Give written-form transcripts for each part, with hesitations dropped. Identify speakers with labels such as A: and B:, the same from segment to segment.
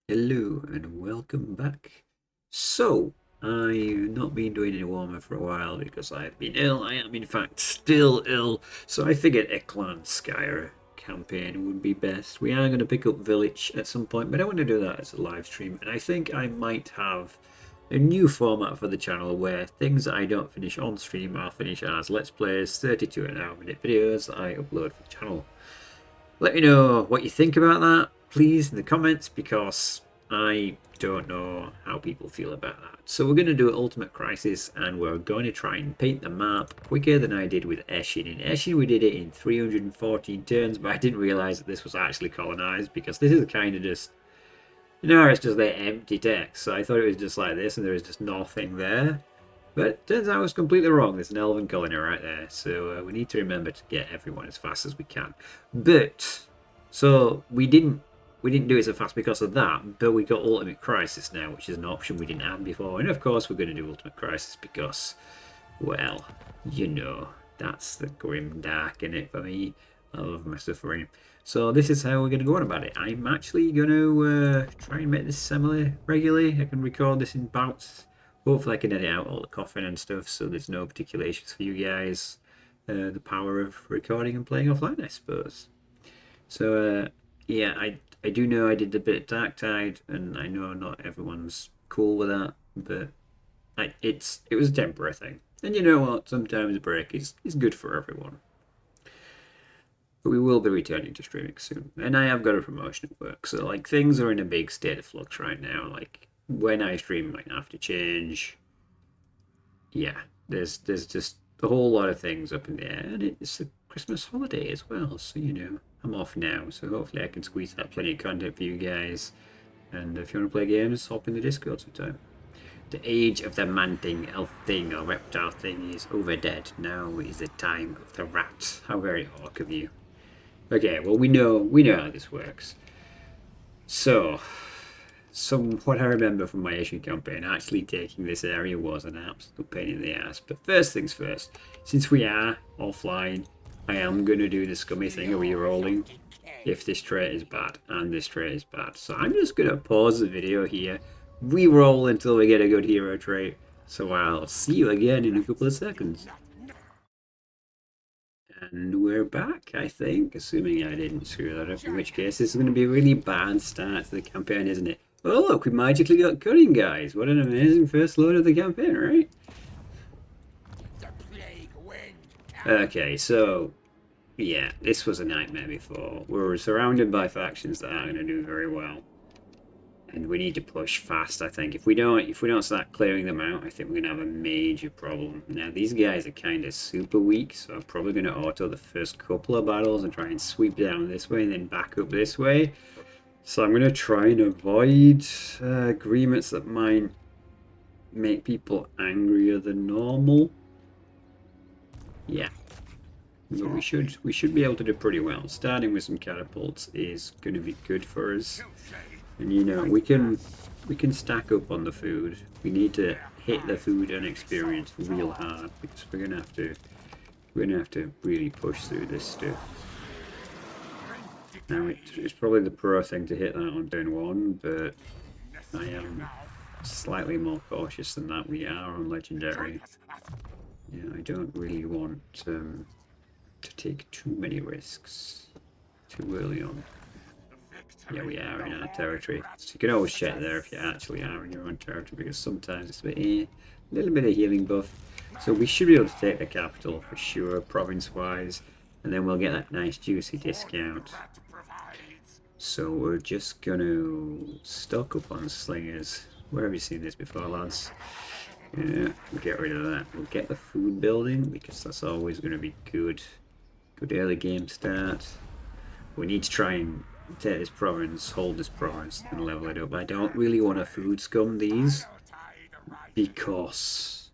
A: Hello and welcome back. So, I've not been doing any Warhammer for a while because I've been ill. I am in fact still ill. So I figured a Clan Skyer campaign would be best. We are going to pick up Village at some point, but I want to do that as a live stream. And I think I might have a new format for the channel where things that I don't finish on stream I'll finish as Let's Plays 32.5-minute videos that I upload for the channel. Let me know what you think about that, please, in the comments, because I don't know how people feel about that. So we're going to do Ultimate Crisis, and we're going to try and paint the map quicker than I did with Eshin. In Eshin, we did it in 314 turns, but I didn't realise that this was actually colonised, because this is kind of just, it's just like empty text. So I thought it was just like this, and there was just nothing there. But it turns out I was completely wrong. There's an elven colony right there. So we need to remember to get everyone as fast as we can. But so we didn't do it so fast because of that. But we got Ultimate Crisis now, which is an option we didn't have before. And of course we're going to do Ultimate Crisis because, well, that's the grim dark in it for me. I love my suffering. So this is how we're going to go on about it. I'm actually going to try and make this semi-regularly. I can record this in bouts. Hopefully I can edit out all the coughing and stuff so there's no particular issues for you guys. The power of recording and playing offline, I suppose. So, yeah, I do know I did a bit of Dark Tide, and I know not everyone's cool with that, but it was a temporary thing. And you know what? Sometimes a break is good for everyone. But we will be returning to streaming soon. And I have got a promotion at work, so like things are in a big state of flux right now. Like when I stream might have to change. Yeah, there's just a whole lot of things up in the air, and it's a Christmas holiday as well. So I'm off now, so hopefully I can squeeze out plenty of content for you guys. And if you want to play games, hop in the Discord sometime. The age of the man-thing, elf thing, or reptile thing is over dead. Now is the time of the rat. How very orc of you. Okay, well we know how this works. So, what I remember from my Asian campaign, actually taking this area was an absolute pain in the ass. But first things first, since we are offline, I am going to do the scummy thing of re-rolling if this trait is bad and this trait is bad. So I'm just going to pause the video here, re-roll until we get a good hero trait. So I'll see you again in a couple of seconds. And we're back, I think, assuming I didn't screw that up, in which case this is going to be a really bad start to the campaign, isn't it? Oh look, we magically got cutting, guys. What an amazing first load of the campaign, right? Okay, so, yeah, this was a nightmare before. We were surrounded by factions that aren't going to do very well. And we need to push fast, I think. If we don't start clearing them out, I think we're going to have a major problem. Now, these guys are kind of super weak, so I'm probably going to auto the first couple of battles and try and sweep down this way and then back up this way. So I'm going to try and avoid agreements that might make people angrier than normal. Yeah. But we should be able to do pretty well. Starting with some catapults is going to be good for us. And we can stack up on the food. We need to hit the food and experience real hard because we're gonna have to really push through this stuff. Now it's probably the pro thing to hit that on turn one, but I am slightly more cautious than that. We are on legendary. Yeah, I don't really want to take too many risks too early on. Yeah, we are in our territory. So you can always check there if you actually are in your own territory, because sometimes it's a little bit of healing buff. So we should be able to take the capital for sure, province-wise, and then we'll get that nice juicy discount. So we're just going to stock up on slingers. Where have you seen this before, lads? Yeah, we'll get rid of that. We'll get the food building, because that's always going to be good. Good early game start. We need to try and take this province, hold this province, and level it up. I don't really want to food scum these because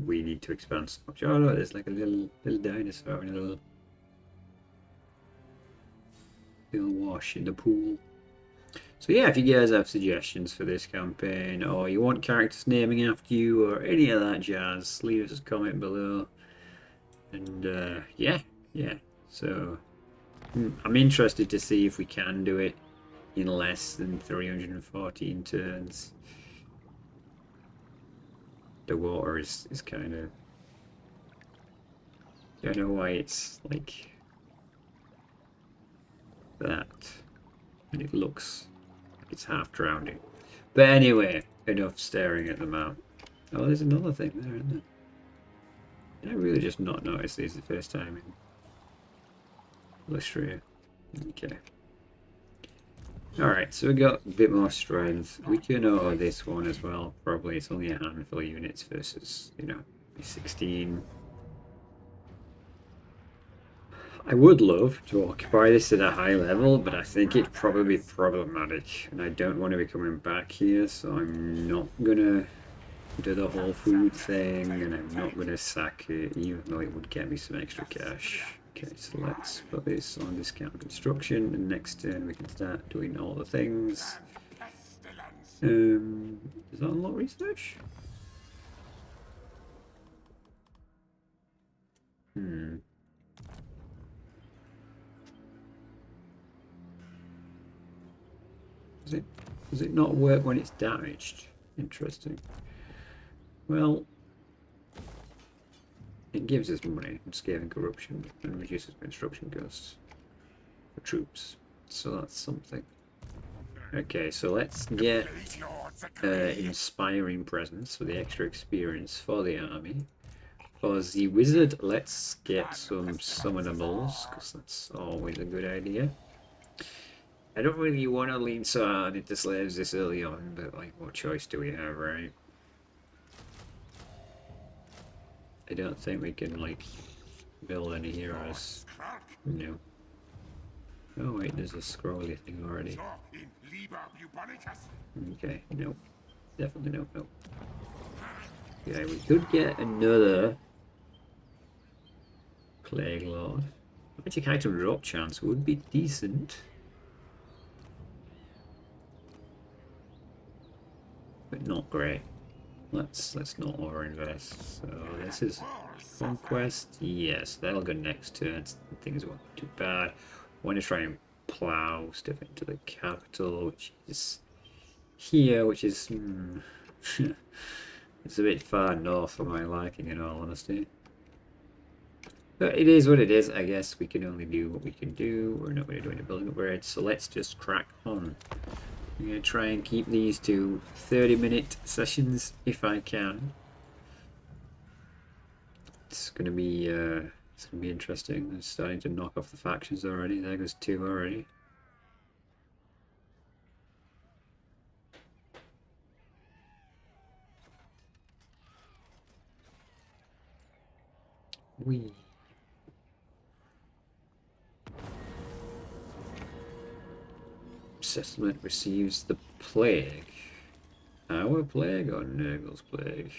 A: we need to expand so much. Oh look, there's like a little dinosaur in a little wash in the pool. So yeah, if you guys have suggestions for this campaign, or you want characters naming after you, or any of that jazz, leave us a comment below. And yeah. So I'm interested to see if we can do it in less than 314 turns. The water is kind of... Don't know why it's like that. And it looks like it's half drowning. But anyway, enough staring at the map. Oh, there's another thing there, isn't there? Did I really just not notice these the first time in Illustrator? Okay. Alright, so we got a bit more strength. We can auto this one as well. Probably it's only a handful of units versus, you know, 16. I would love to occupy this at a high level, but I think it'd probably be problematic. And I don't want to be coming back here, so I'm not gonna do the whole food thing, and I'm not gonna sack it, even though it would get me some extra cash. Okay, so let's put this on discount construction, and next turn we can start doing all the things. Does that unlock research? Does it not work when it's damaged? Interesting. Well, it gives us money from scaling corruption and reduces construction costs for troops. So that's something. Okay, so let's get inspiring presence for the extra experience for the army. For the wizard, let's get some summonables, because that's always a good idea. I don't really want to lean so hard into slaves this early on, but like, what choice do we have, right? I don't think we can, like, build any heroes. No. Oh wait, there's a Skrolk thing already. Okay, no. Definitely no. Okay, we could get another Plague Lord. Magic item drop chance would be decent. But not great. Let's not overinvest. So this is conquest. Yes, that'll go next turn. Things won't be too bad. I want to try and plow stuff into the capital, which is here, which is it's a bit far north for my liking, in all honesty. But it is what it is. I guess we can only do what we can do. We're not going to do any building upgrades, so let's just crack on. I'm going to try and keep these to 30-minute sessions if I can. It's going to be interesting. They're starting to knock off the factions already. There goes 2 already. Wee. Settlement receives the plague. Our plague or Nurgle's plague?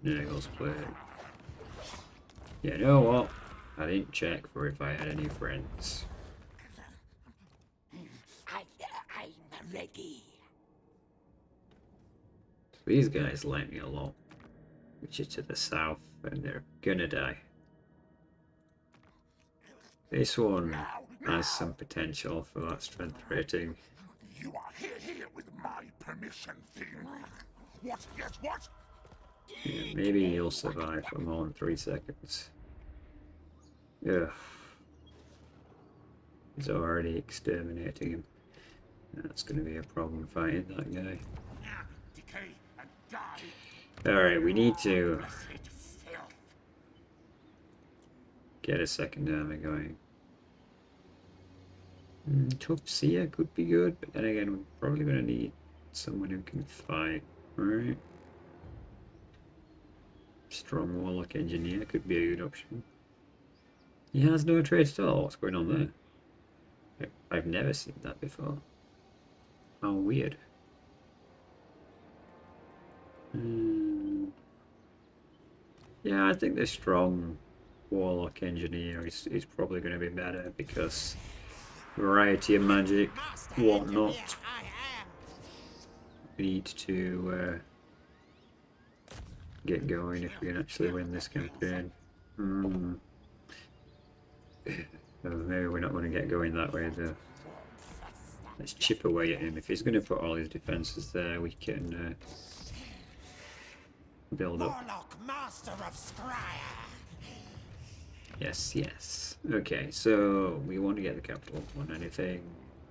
A: Nurgle's plague. You know what? I didn't check for if I had any friends.
B: I'm ready.
A: These guys like me a lot. Which is to the south, and they're gonna die. This one has some potential for that strength rating.
B: You are here with my permission, thing. What? Yes, what?
A: Yeah, maybe he'll survive for more than 3 seconds. Yeah. He's already exterminating him. That's going to be a problem fighting that guy.
B: Decay and die.
A: Alright, we need to get a second army going. Tough Seer could be good, but then again, we're probably going to need someone who can fight, right? Strong Warlock Engineer could be a good option. He has no trade at all. What's going on there? I've never seen that before. How weird. Yeah, I think the strong Warlock Engineer is probably going to be better because variety of magic, whatnot. We need to get going if we can actually win this campaign. Maybe we're not going to get going that way though. Let's chip away at him. If he's going to put all his defences there, we can build up.
B: Warlock, master of Scryer.
A: Yes, yes. Okay, so we want to get the capital on anything,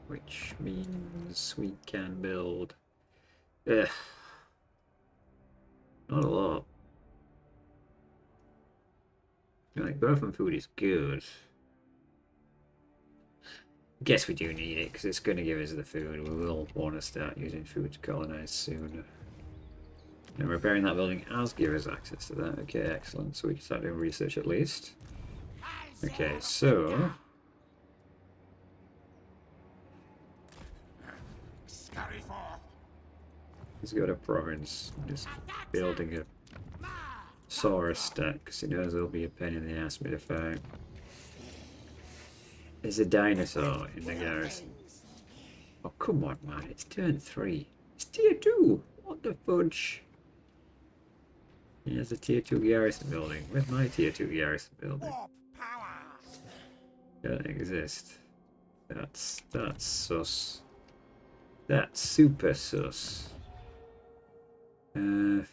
A: which means we can build. Ugh. Not a lot. Like, growth and food is good. Guess we do need it, because it's going to give us the food. We will want to start using food to colonize soon. And repairing that building has given us access to that. Okay, excellent. So we can start doing research at least. Okay, so... he's got a province. Just building a Saurus stack, because he knows there'll be a pain in the ass with a fight. There's a dinosaur in the garrison. Oh, come on, man. It's turn 3. It's tier 2. What the fudge? Here's a tier 2 garrison building. Where's my tier 2 garrison building? Doesn't exist. That's sus. That's super sus.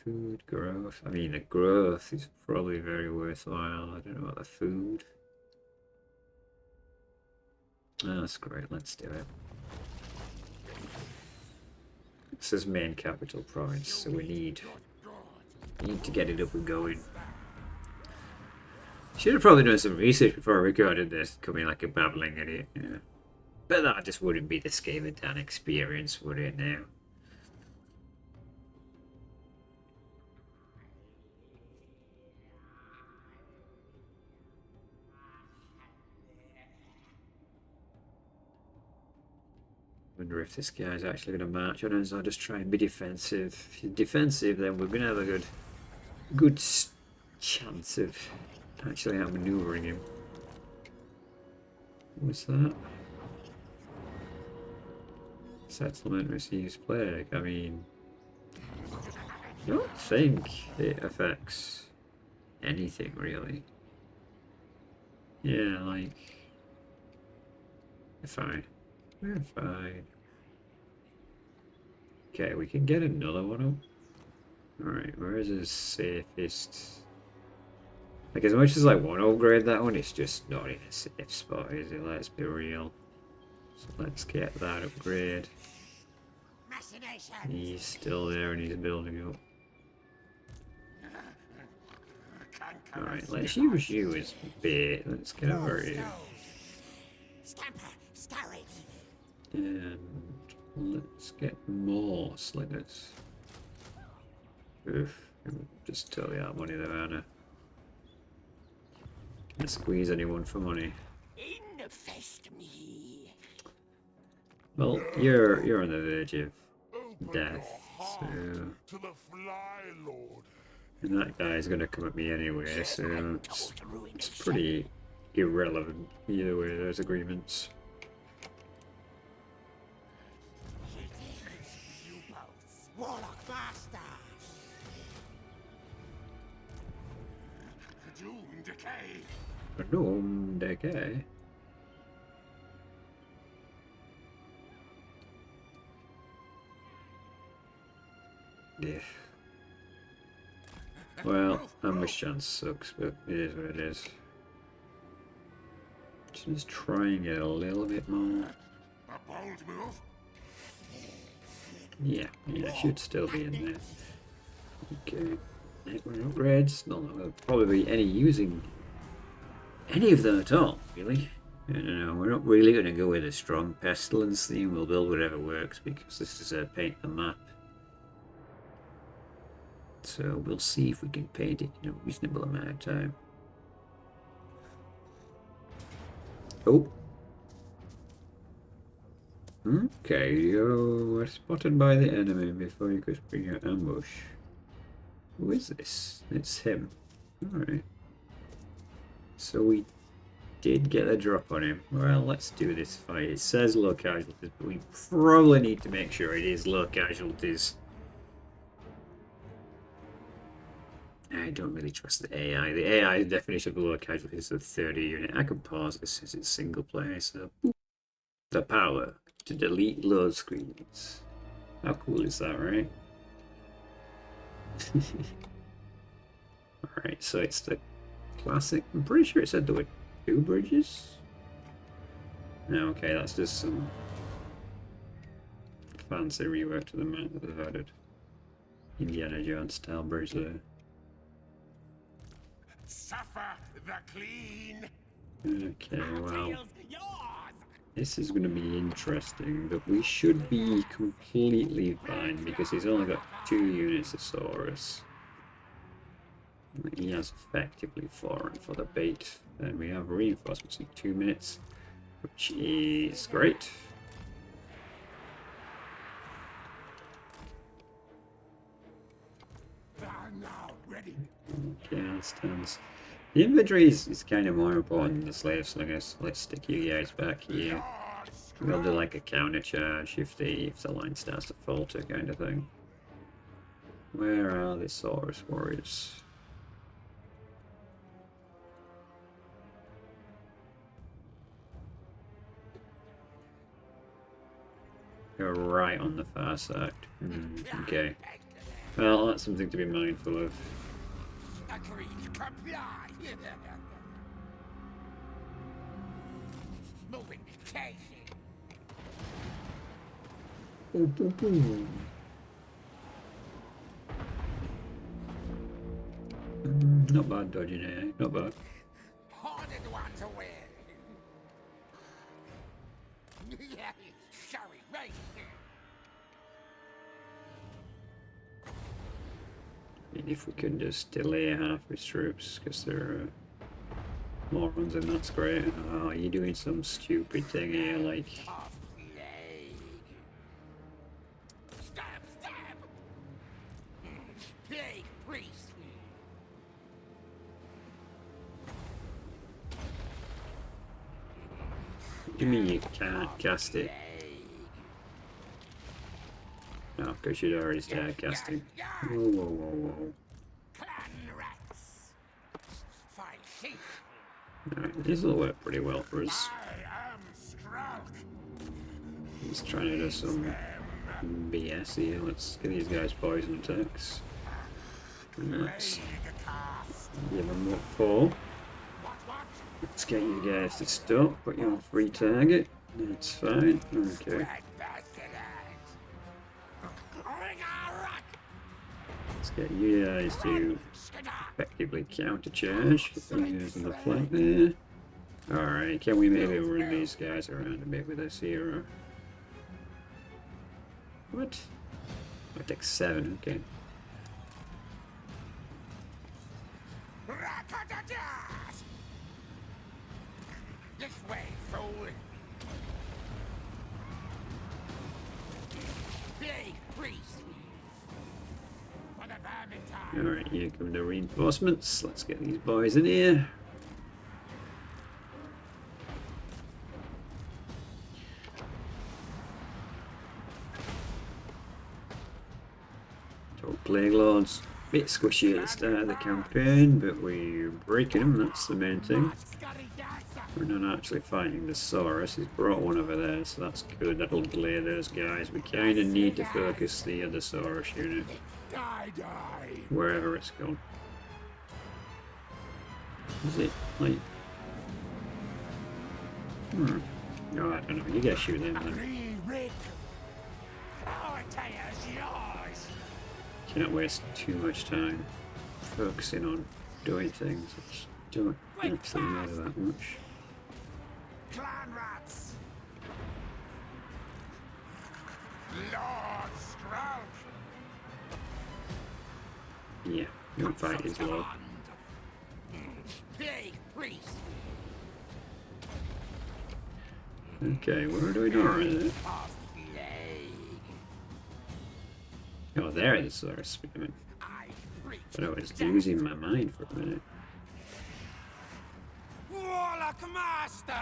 A: Food growth. I mean, the growth is probably very worthwhile. I don't know about the food. Oh, that's great. Let's do it. This is main capital province, so we need to get it up and going. Should have probably done some research before I recorded this, coming like a babbling idiot. Yeah. But that just wouldn't be the SkavenDan experience, would it now? Wonder if this guy's actually going to march on us or just try and be defensive. If he's defensive, then we're going to have a good chance of actually outmaneuvering him. What's that? Settlement receives plague. I mean, I don't think it affects anything really. Yeah, like, we're fine. We're fine. Okay, we can get another one up. Alright, where is his safest? Like, as much as I want to upgrade that one, it's just not in a safe spot, is it? Let's be real. So let's get that upgrade. He's still there and he's building up. Alright, let's use you as bait. Let's get over here. And let's get more slingers. Oof, just totally out of money there, aren't I? Can't squeeze anyone for money.
B: Infest me.
A: Well, you're on the verge of death, so... And that guy's gonna come at me anyway, so it's pretty irrelevant either way, those agreements.
B: Warlock master. Doom decay.
A: Doom decay. Yeah. Well, ambush chance sucks, but it is what it is. Just try and get a little bit more.
B: A bold move.
A: Yeah, should still be in there. Okay, network upgrades. Not that we'll probably be any using any of them at all, really. No, we're not really going to go with a strong Pestilence theme. We'll build whatever works because this is a paint the map. So we'll see if we can paint it in a reasonable amount of time. Oh. Okay, you were spotted by the enemy before you could bring your ambush. Who is this? It's him. Alright. So we did get a drop on him. Well, let's do this fight. It says low casualties, but we probably need to make sure it is low casualties. I don't really trust the AI. The AI definition of low casualties is 30 unit. I can pause this as it's single player, so... The power to delete load screens. How cool is that, right? Alright, so it's the classic. I'm pretty sure it said there were 2 bridges. No, okay, that's just some fancy rework to the map that they've added. Indiana Jones style bridge there.
B: Suffer the clean.
A: Okay, well, this is going to be interesting, but we should be completely fine because he's only got 2 units of Saurus. He has effectively 4 for the bait. Then we have reinforcements in 2 minutes, which is great.
B: I'm now ready.
A: Okay, that stands. The inventory is kind of more important than the slave slingers. Let's stick you guys back here. We'll do like a counter charge if the line starts to falter, kind of thing. Where are the Saurus warriors? You're right on the far side. Okay. Well, that's something to be mindful of.
B: Agreed. Comply. Moving. Chasing.
A: Boom, boom, boom. Not bad dodging it, not bad.
B: Haunted one to win. Sorry, right.
A: If we can just delay half his troops, because there are morons, and that's great. Oh, you're doing some stupid thing here, like.
B: Stab, stab. Plague priest.
A: What do you mean you can't cast it? Oh, because you'd already started casting. Whoa, whoa, whoa, whoa.
B: Clan rats. Fine sheep.
A: Alright, this will work pretty well for us.
B: I am Skrolk.
A: He's trying to do some BS here. Let's get these guys poison attacks. And let's give them what for. Let's get you guys to stop. Put you on free target. That's fine. Okay. Let's get you guys to effectively counter charge. Get you guys in the flank there. Alright, can we maybe run these guys around a bit with this hero? What? I take 7, okay.
B: This way, fool. Plague priest. For the vermintide.
A: Alright, here come the reinforcements. Let's get these boys in here. Plague Lords, bit squishy at the start of the campaign, but we're breaking them, that's the main thing. We're not actually fighting the Saurus, he's brought one over there, so that's good, that'll delay those guys. We kind of need to focus the other Saurus unit, wherever it's gone. Is it, like... No, I don't know, you guys shoot them then. Can't waste too much time focusing on doing things which don't actually matter that much.
B: Clan rats. Lord Skrolk.
A: Yeah, you'll fight his lord.
B: Plague priest.
A: Okay, what are we doing? Oh, there it is, Saurus. But I was losing my mind for a minute.
B: Warlock master.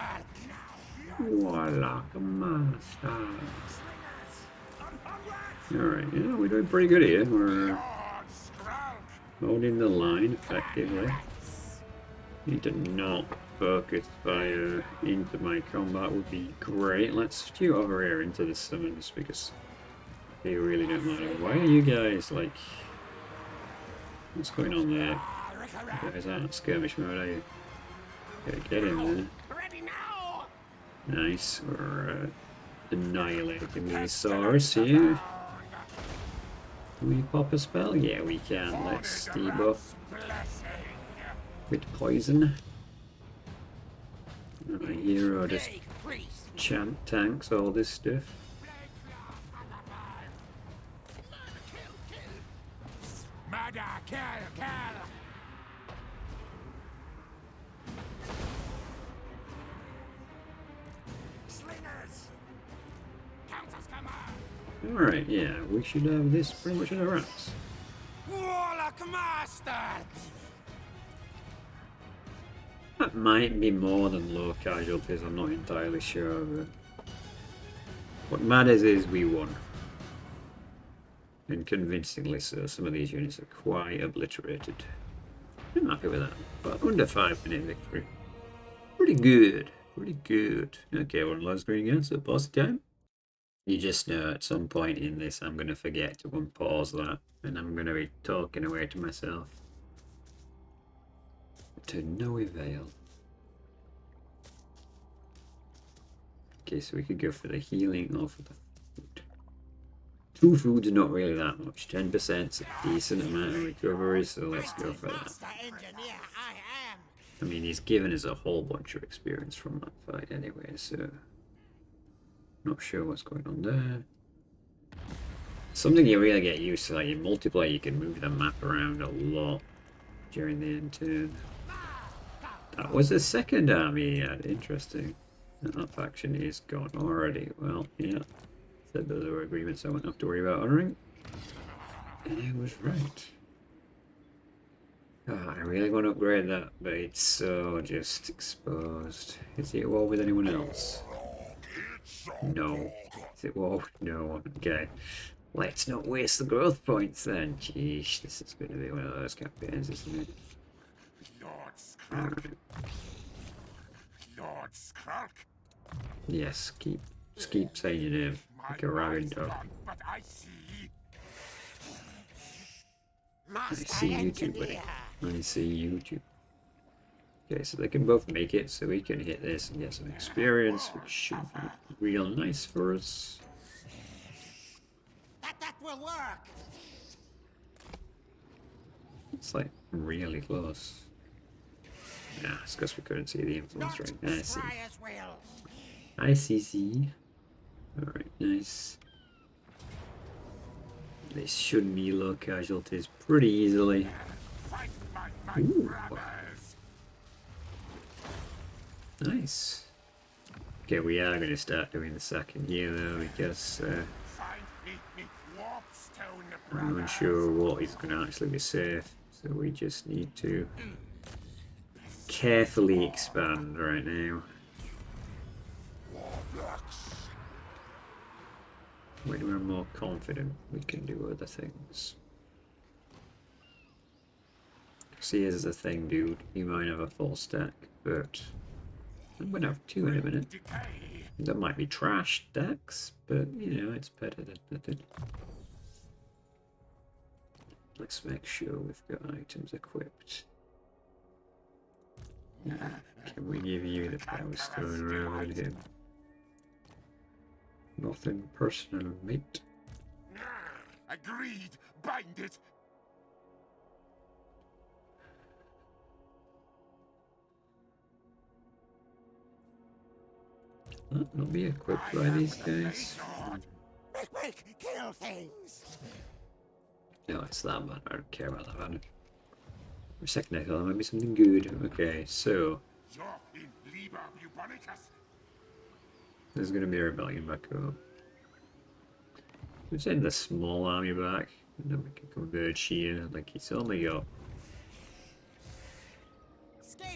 A: Warlock master. Alright, yeah, we're doing pretty good here. We're holding the line effectively. Need to not focus fire into my combat would be great. Let's shoot over here into the summons because they really don't matter. Why are you guys like... What's going on there? You guys aren't skirmish mode, are you? Okay, get in there. Nice. We're annihilating these Saurus here. Can we pop a spell? Yeah, we can. Let's debuff with poison. My hero just chant tanks all this stuff. Alright, yeah, we should have this pretty much in our wraps. That might be more than low casualties, I'm not entirely sure, but what matters is we won. And convincingly so. Some of these units are quite obliterated. I'm happy with that. But under 5-minute victory. Pretty good. Pretty good. Okay, one last green again, so pause time. You just know at some point in this I'm going to forget to unpause that. And I'm going to be talking away to myself. To no avail. Okay, so we could go for the healing or for the food. 2 foods are not really that much. 10% a decent amount of recovery, so let's go for that. I mean, he's given us a whole bunch of experience from that fight anyway, so... Not sure what's going on there. Something you really get used to, like in multiplayer, you can move the map around a lot during the end turn. That was the second army, yeah, interesting. That faction is gone already. Well, yeah. Said those were agreements I won't have to worry about honoring. And I was right. Oh, I really want to upgrade that, but it's so just exposed. Is it at war with anyone else? No. Is it war? No. Okay. Let's not waste the growth points then. Jeez, this is going to be one of those campaigns, isn't it? Alright.
B: Lord Skrolk.
A: Yes, just keep saying your name. Like a rabid dog. I see you too, buddy. I see you too. Okay, so they can both make it, so we can hit this and get some experience, which should be real nice for us.
C: That will work.
A: It's like really close. Yeah, it's because we couldn't see the influence right. I see. I see. Alright, nice. This should be low casualties pretty easily. Ooh. Nice. Okay, we are going to start doing the second here though, because I'm unsure what is going to actually be safe. So we just need to carefully expand right now. When we're more confident, we can do other things. See, here's the thing, dude. You might have a full stack, but I'm gonna have 2 in a minute. That might be trash stacks, but you know, it's better than nothing. Let's make sure we've got items equipped. Can we give you the power stone rather than him? Nothing personal, mate.
B: Agreed. Bind it.
A: Not be equipped by these guys.
C: Quick, kill things.
A: No, it's that man. I don't care about that man. For a second I thought that might be something good. Okay, so there's gonna be a rebellion back up. We send the small army back, and then we can converge here. Like it's only got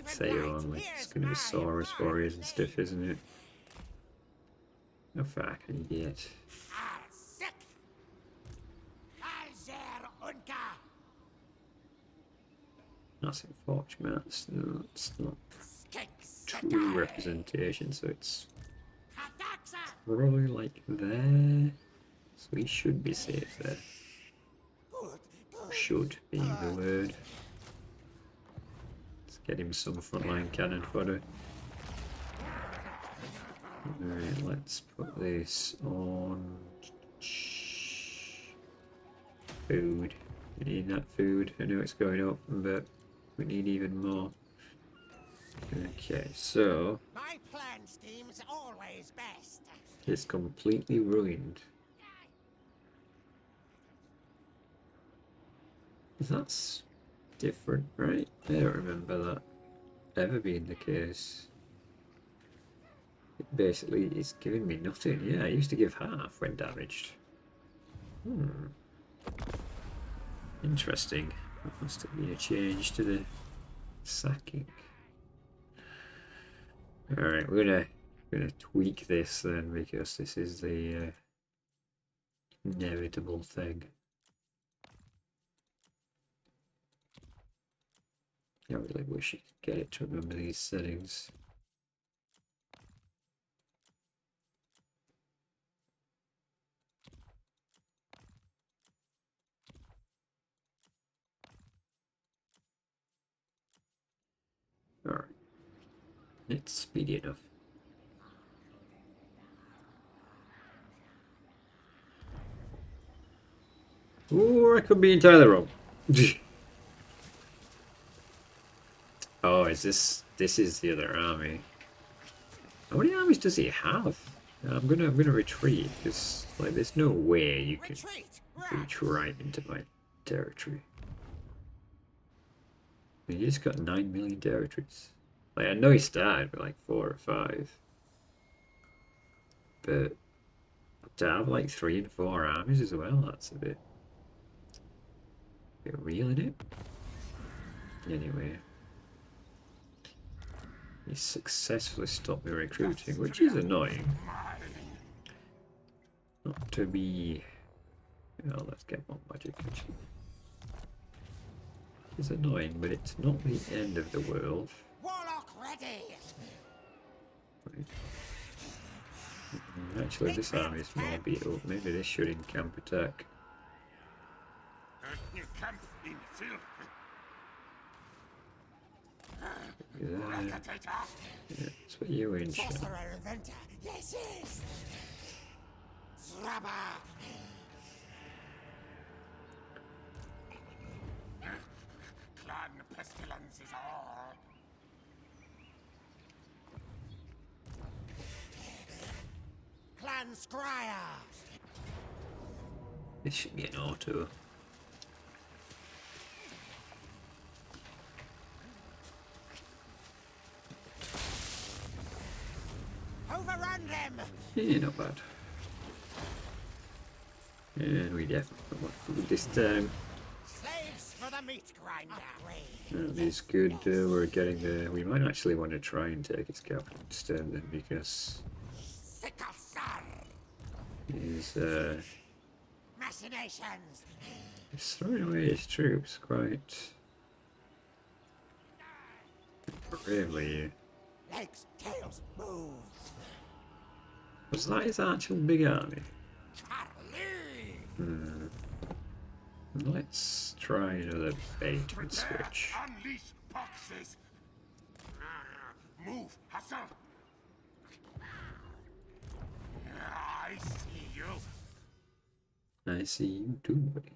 A: say only. It's gonna be Saurus warriors and stuff, isn't it? How far can you get? That's unfortunate. It's not
C: Skinks.
A: true representation, so it's
C: Hadaxa.
A: probably like there. So he should be safe there.
C: Good. Good.
A: Should being the word. Let's get him some frontline cannon fodder. Alright, let's put this on food. We need that food. I know it's going up, but we need even more. Okay, so
C: My plan scheme's always best.
A: it's completely ruined. That's different, right? I don't remember that ever being the case. It basically is giving me nothing. Yeah, I used to give half when damaged. Interesting. That must have been a change to the sacking. Alright, we're gonna tweak this then, because this is the inevitable thing. I really wish you could get it to remember these settings. Alright. It's speedy enough. Or I could be entirely wrong. Oh, is this is the other army? How many armies does he have? I'm gonna retreat, because like there's no way you can
C: Retreat.
A: reach right into my territory. I mean, he's got 9 million territories. Like I know he started with like 4 or 5. But to have like 3 and 4 armies as well, that's a bit real, in it. Anyway. He successfully stopped me recruiting, which is annoying. Not to be... Well, let's get more magic actually. It's annoying, but it's not the end of the world.
C: Warlock ready.
A: Right. Actually, this army is more beat up. Maybe this should encamp attack.
B: Camp in filth.
A: Yeah, that's what you in.
C: Sorcerer inventor. Yes, yes. Zraba.
B: Clan Pestilence is all.
C: Clan Scryer.
A: This should be an auto.
C: Overrun them.
A: Yeah, not bad. And we definitely want food this time.
C: Slaves for the meat grinder.
A: That is good. We're getting there. We might actually want to try and take his capital instead then, because he's
C: Machinations.
A: he's throwing away his troops quite bravely.
C: Legs, tails, move.
A: Was that his actual big army?
C: Charlie.
A: Let's try another bait and switch.
B: Unleash boxes. Move, hustle. I see you.
A: I see you too, buddy.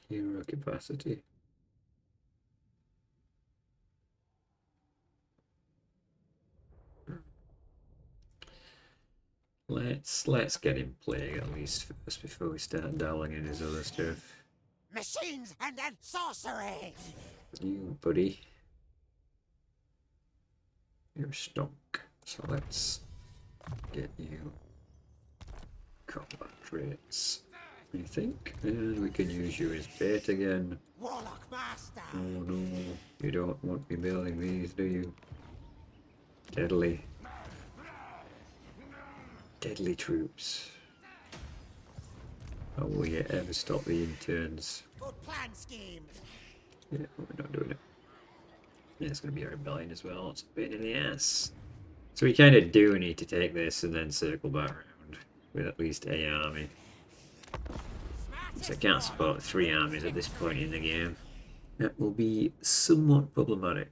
A: Hero capacity. Let's get him playing at least first before we start dabbling in his other stuff.
C: Machines and then sorcery.
A: You, buddy. You're stunk. So let's get you combat traits, I think. And we can use you as bait again.
C: Warlock master.
A: Oh no, you don't want me building these, do you? Deadly. Deadly troops. How will you ever stop the interns?
C: Good plan scheme.
A: Yeah, we're not doing it. Yeah, it's going to be a rebellion as well. It's a pain in the ass. So we kind of do need to take this and then circle back around with at least a army. So I can't support 3 armies at this point in the game. That will be somewhat problematic.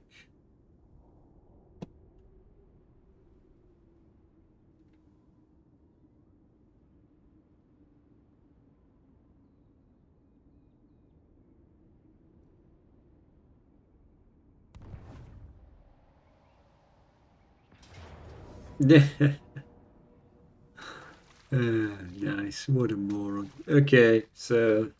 A: Nice, what a moron. Okay, so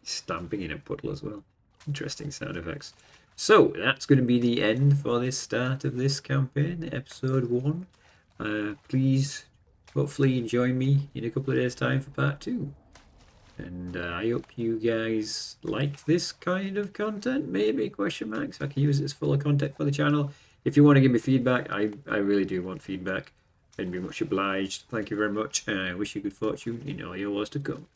A: stamping in a puddle as well. Interesting sound effects. So that's going to be the end for this start of this campaign, episode 1. Please, hopefully, join me in a couple of days' time for part 2. And I hope you guys like this kind of content, maybe, question marks. I can use it as full of content for the channel. If you want to give me feedback, I really do want feedback. I'd be much obliged. Thank you very much, and I wish you good fortune in all your wars to come.